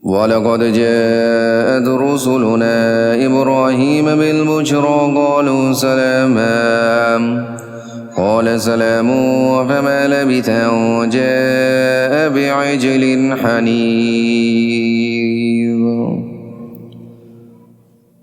وَلَقَدْ جَاءَتْ رُسُلُنَا إِبْرَاهِيمَ بِالْبُشْرَىٰ قَالُوا سَلَامًا قَالَ سَلَامٌ فَمَا لَبِثَ أَن جَاءَ بِعِجْلٍ حَنِيذٍ۔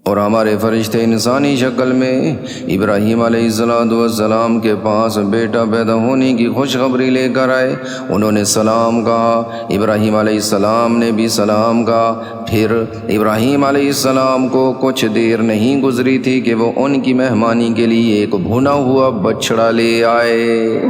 اور ہمارے فرشتے انسانی شکل میں ابراہیم علیہ السلام کے پاس بیٹا پیدا ہونے کی خوشخبری لے کر آئے۔ انہوں نے سلام کہا، ابراہیم علیہ السلام نے بھی سلام کہا۔ پھر ابراہیم علیہ السلام کو کچھ دیر نہیں گزری تھی کہ وہ ان کی مہمانی کے لیے ایک بھنا ہوا بچڑا لے آئے۔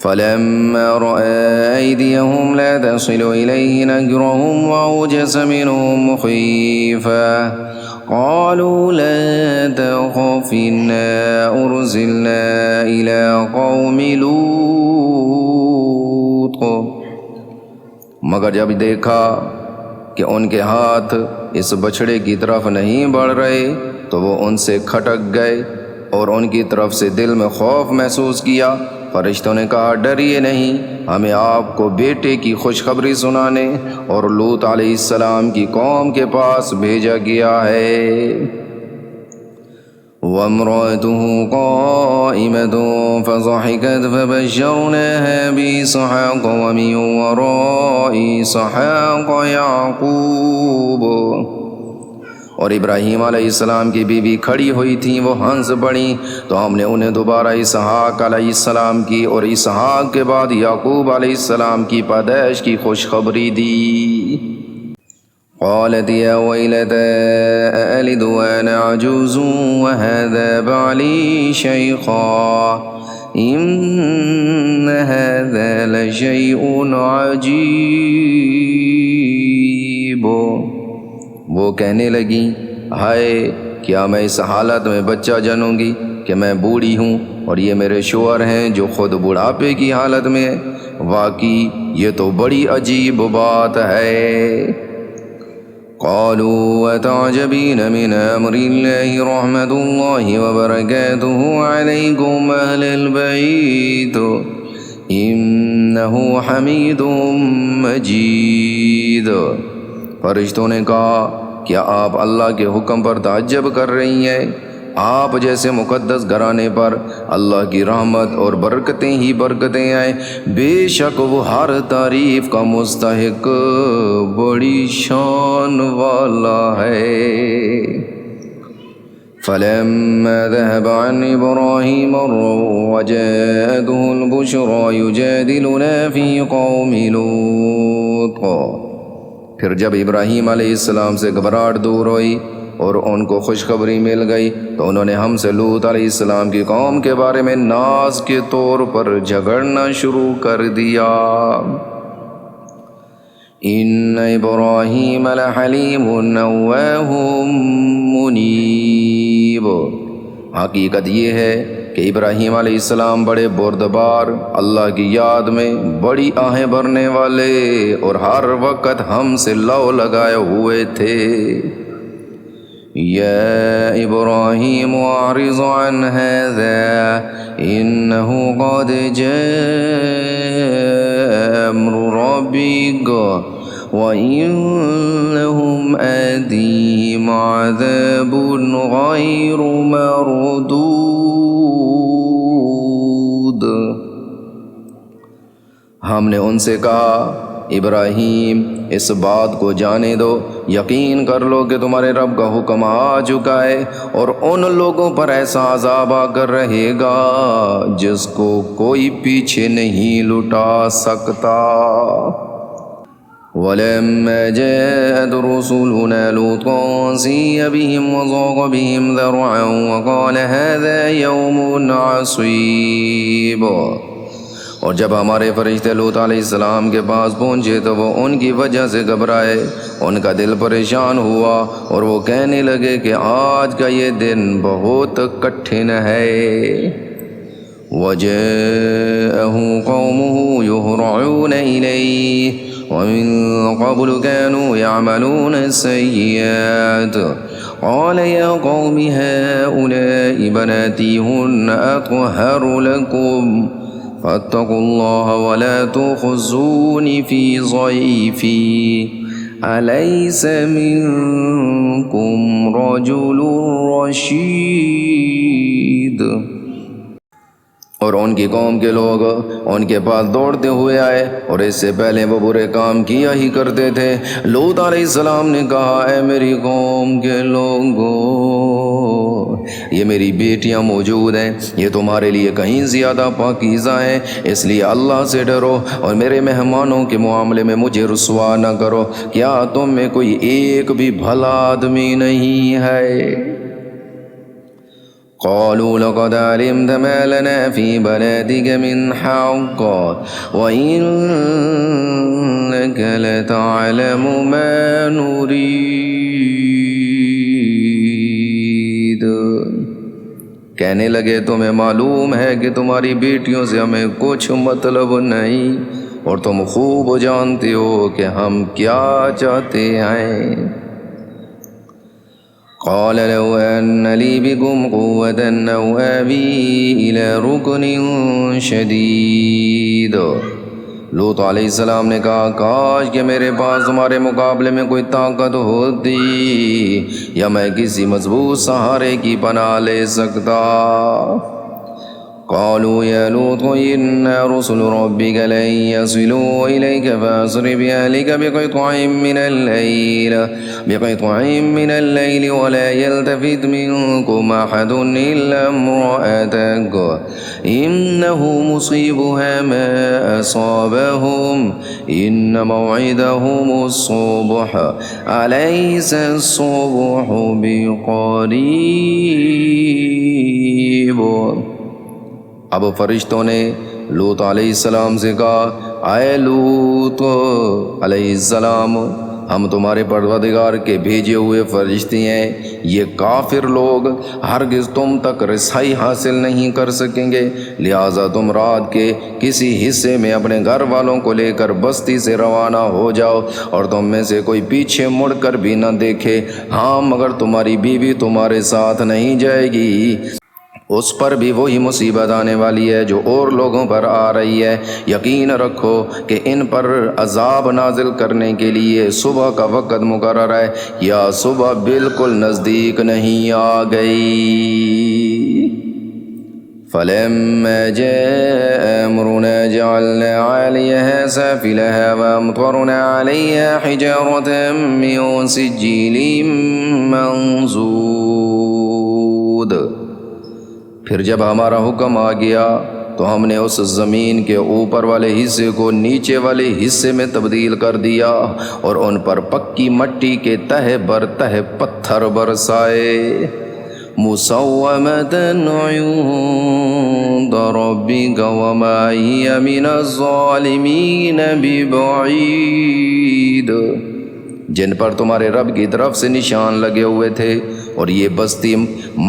فَلَمَّا رَأَىٰ أَيْدِيَهُمْ لَا تَصِلُ إِلَيْهِ نَكِرَهُمْ وَأَوْجَسَ مِنْهُمْ خِيفَةً قَالُوا لَا تَخَفْ إِنَّا أُرْسِلْنَا إِلَىٰ قَوْمِ لُوطٍ۔ مگر جب دیکھا کہ ان کے ہاتھ اس بچڑے کی طرف نہیں بڑھ رہے تو وہ ان سے کھٹک گئے اور ان کی طرف سے دل میں خوف محسوس کیا۔ فرشتوں نے کہا، ڈریے نہیں، ہمیں آپ کو بیٹے کی خوشخبری سنانے اور لوط علیہ السلام کی قوم کے پاس بھیجا گیا ہے۔ وَامْرَأَتُهُ قَائِمَةٌ فَضَحِكَتْ فَبَشَّرْنَاهَا بِإِسْحَاقَ وَمِن وَرَاءِ إِسْحَاقَ يَعْقُوبَ۔ اور ابراہیم علیہ السلام کی بیوی کھڑی ہوئی تھیں، وہ ہنس پڑیں تو ہم نے انہیں دوبارہ اسحاق علیہ السلام کی اور اسحاق کے بعد یعقوب علیہ السلام کی پیدائش کی خوشخبری دی۔ قالت یا ویلتى أألد وأنا عجوز وهذا بعلی شیخا إن هذا لشیء عجیب۔ وہ کہنے لگیں، ہائے، کیا میں اس حالت میں بچہ جنوں گی کہ میں بوڑھی ہوں اور یہ میرے شوہر ہیں جو خود بڑھاپے کی حالت میں ہیں؟ واقعی یہ تو بڑی عجیب بات ہے۔ قالوا وتعجبین من امر اللہ رحمت اللہ وبرکاتہ علیکم اہل البیت انہ حمید مجید۔ فرشتوں نے کہا، کیا آپ اللہ کے حکم پر تعجب کر رہی ہیں؟ آپ جیسے مقدس گھرانے پر اللہ کی رحمت اور برکتیں ہی برکتیں آئیں، بے شک وہ ہر تعریف کا مستحق بڑی شان والا ہے۔ فَلَمَّا ذَهَبَ عَنْ إِبْرَاهِيمَ الرُّعْبُ وَجَاءَتْهُ الْبُشْرَىٰ يُجَادِلُنَا فِي قَوْمِ لُوطٍ۔ پھر جب ابراہیم علیہ السلام سے گھبراہٹ دور ہوئی اور ان کو خوشخبری مل گئی تو انہوں نے ہم سے لوط علیہ السلام کی قوم کے بارے میں ناز کے طور پر جھگڑنا شروع کر دیا۔ ان ابراہیم لحلیم نواہ منیب۔ حقیقت یہ ہے کہ ابراہیم علیہ السلام بڑے بردبار، اللہ کی یاد میں بڑی آہیں بھرنے والے اور ہر وقت ہم سے لو لگائے ہوئے تھے۔ یا ابراہیم اعرض عن هذا انہ قد جاء امر ربک وَإِنَّهُمْ آتِيهِمْ عَذَابٌ غَيْرُ مَرْدُودٍ۔ ہم نے ان سے کہا، ابراہیم اس بات کو جانے دو، یقین کر لو کہ تمہارے رب کا حکم آ چکا ہے اور ان لوگوں پر ایسا عذاب آ کر رہے گا جس کو کوئی پیچھے نہیں لٹا سکتا۔ وَلَمَّا جَاءَتْ رُسُلُنَا لُوطًا سِيَّ بِهِمْ وَضَاقَ بِهِمْ ذَرْعًا وَقَالَ هَذَا يَوْمٌ عَصِيبٌ۔ اور جب ہمارے فرشتے لوط علیہ السلام کے پاس پہنچے تو وہ ان کی وجہ سے گھبرائے، ان کا دل پریشان ہوا اور وہ کہنے لگے کہ آج کا یہ دن بہت کٹھن ہے۔ وَجَاءَهُ قَوْمُهُ يُهْرَعُونَ إِلَيْهِ وَمِن قَبْلُ كَانُوا يَعْمَلُونَ السَّيِّئَاتِ قَالَ يَا قَوْمِ هَٰؤُلَاءِ بَنَاتِي هُنَّ أَطْهَرُ لَكُمْ فَاتَّقُوا اللَّهَ وَلَا تُخْزُونِ فِي ضَيْفِي أليس منكم رجل رشيد۔ اور ان کی قوم کے لوگ ان کے پاس دوڑتے ہوئے آئے اور اس سے پہلے وہ برے کام کیا ہی کرتے تھے۔ لوط علیہ السلام نے کہا اے میری قوم کے لوگوں، یہ میری بیٹیاں موجود ہیں، یہ تمہارے لیے کہیں زیادہ پاکیزہ ہیں، اس لیے اللہ سے ڈرو اور میرے مہمانوں کے معاملے میں مجھے رسوا نہ کرو۔ کیا تم میں کوئی ایک بھی بھلا آدمی نہیں ہے؟ قالوا لقد علمت ما لنا في بلدك من حق وإنك لتعلم ما نريد۔ کہنے لگے تمہیں معلوم ہے کہ تمہاری بیٹیوں سے ہمیں کچھ مطلب نہیں، اور تم خوب جانتے ہو کہ ہم کیا چاہتے ہیں۔ قال لو أن لي بكم قوة أو آوي إلى ركن شديد۔ لوط علیہ السلام نے کہا کاش کہ میرے پاس تمہارے مقابلے میں کوئی طاقت ہوتی یا میں کسی مضبوط سہارے کی پناہ لے سکتا۔ قالوا يا لوط إنا رسل ربك لن يصلوا إليك فأسر بأهلك بقطع من الليل ولا يلتفت منكم أحد إلا امرأتك إنه مصيبها ما أصابهم إن موعدهم الصبح أليس الصبح بقريب۔ اب فرشتوں نے لوط علیہ السلام سے کہا اے لوط علیہ السلام، ہم تمہارے پروردگار کے بھیجے ہوئے فرشتے ہیں، یہ کافر لوگ ہرگز تم تک رسائی حاصل نہیں کر سکیں گے، لہٰذا تم رات کے کسی حصے میں اپنے گھر والوں کو لے کر بستی سے روانہ ہو جاؤ، اور تم میں سے کوئی پیچھے مڑ کر بھی نہ دیکھے، ہاں مگر تمہاری بیوی تمہارے ساتھ نہیں جائے گی، اس پر بھی وہی مصیبت آنے والی ہے جو اور لوگوں پر آ رہی ہے۔ یقین رکھو کہ ان پر عذاب نازل کرنے کے لیے صبح کا وقت مقرر ہے، یا صبح بالکل نزدیک نہیں آ گئی۔ فلما جاء أمرنا جعلنا عاليها سافلها وأمطرنا عليها حجارة من سجيل منضود۔ پھر جب ہمارا حکم آ گیا تو ہم نے اس زمین کے اوپر والے حصے کو نیچے والے حصے میں تبدیل کر دیا اور ان پر پکی مٹی کے تہ بر تہ پتھر برسائے۔ مسومۃ عند ربک وما ہی من الظالمین ببعید، جن پر تمہارے رب کی طرف سے نشان لگے ہوئے تھے، اور یہ بستی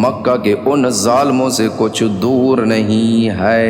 مکہ کے ان ظالموں سے کچھ دور نہیں ہے۔